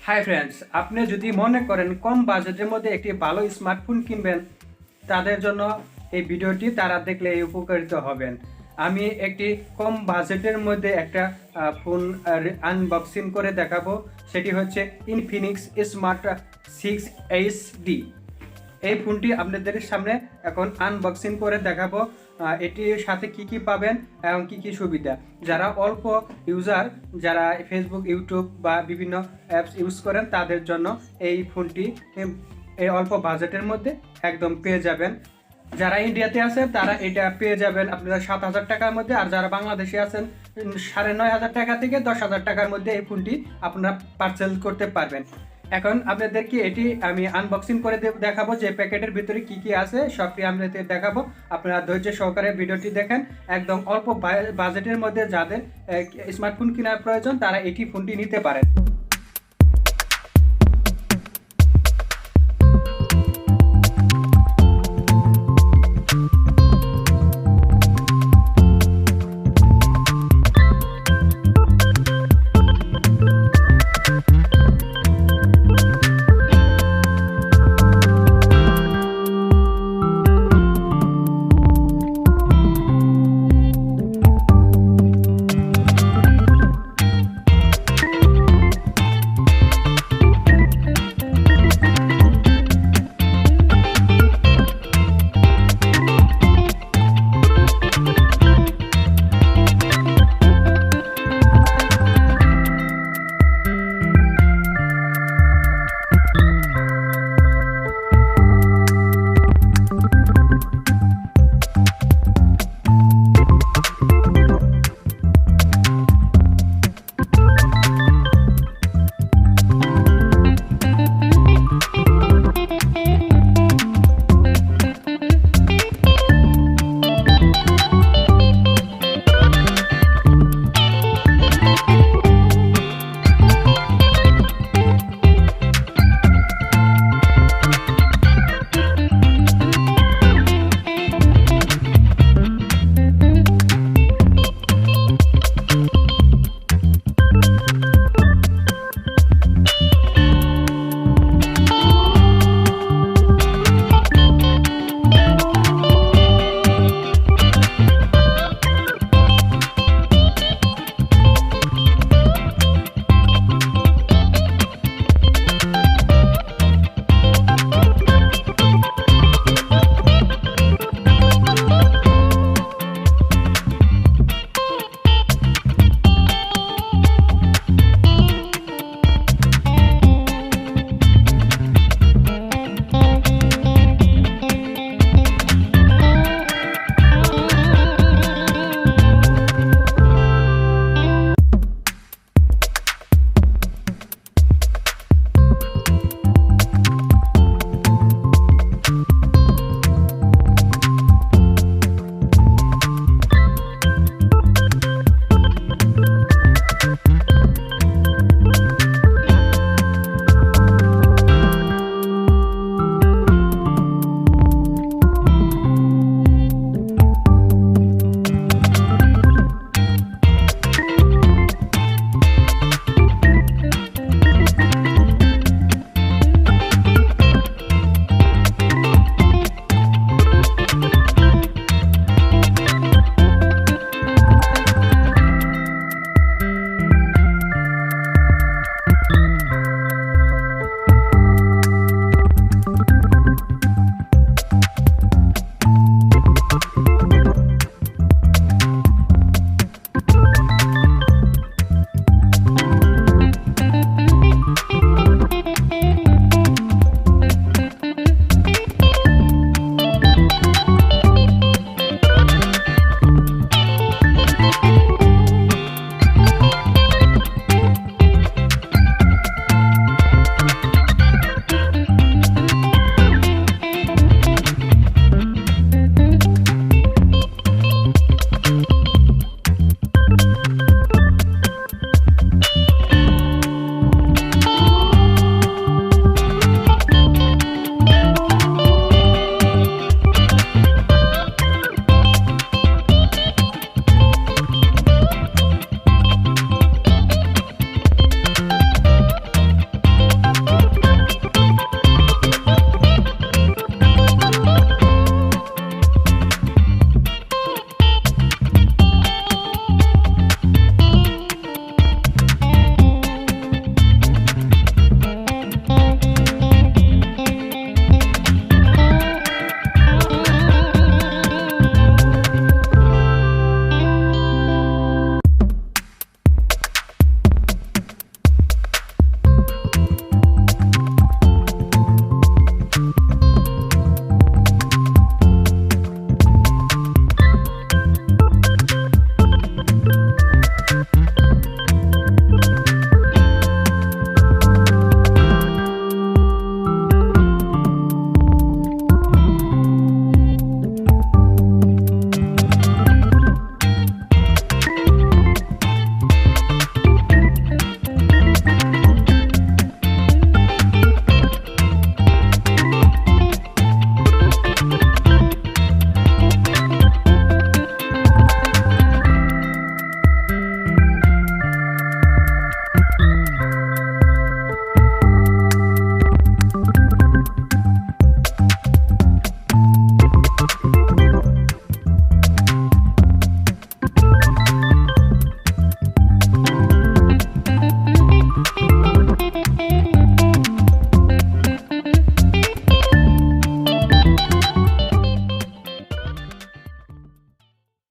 Hi friends, আপনি যদি মনে করেন কম বাজেটের মধ্যে একটি ভালো স্মার্টফোন কিনবেন, তাদের জন্য এই ভিডিওটি তারা দেখলে উপকারিত হবেন। আমি একটি কম বাজেটের মধ্যে একটা ফোন আনবক্সিং করে দেখাবো। সেটি হচ্ছে ইনফিনিক্স স্মার্ট 6HD। এই ফোনটি আপনাদের সামনে এখন আনবক্সিং করে দেখাবো। এটির সাথে কি কি পাবেন এবং কি কি সুবিধা। যারা অল্প ইউজার, যারা ফেসবুক, ইউটিউব বা বিভিন্ন অ্যাপস ইউজ করেন, তাদের জন্য এই ফোনটি এই অল্প বাজেটের মধ্যে একদম পেয়ে যাবেন। যারা ইন্ডিয়াতে আছেন তারা এটা পেয়ে যাবেন আপনারা 7,000 টাকার মধ্যে, আর যারা বাংলাদেশে আছেন 9,500 টাকা থেকে 10,000 টাকার মধ্যে এই ফোনটি আপনারা পারচেজ করতে পারবেন। এখন আপনাদেরকে এটি আমি আনবক্সিং করে দেখাবো যে প্যাকেটের ভিতরে কি কি আছে, সবটি আপনাদের দেখাবো। আপনারা ধৈর্য সহকারে ভিডিওটি দেখেন। একদম অল্প বাজেটের মধ্যে যাদের স্মার্টফোন কেনার প্রয়োজন তারা এটি ফোনটি নিতে পারেন।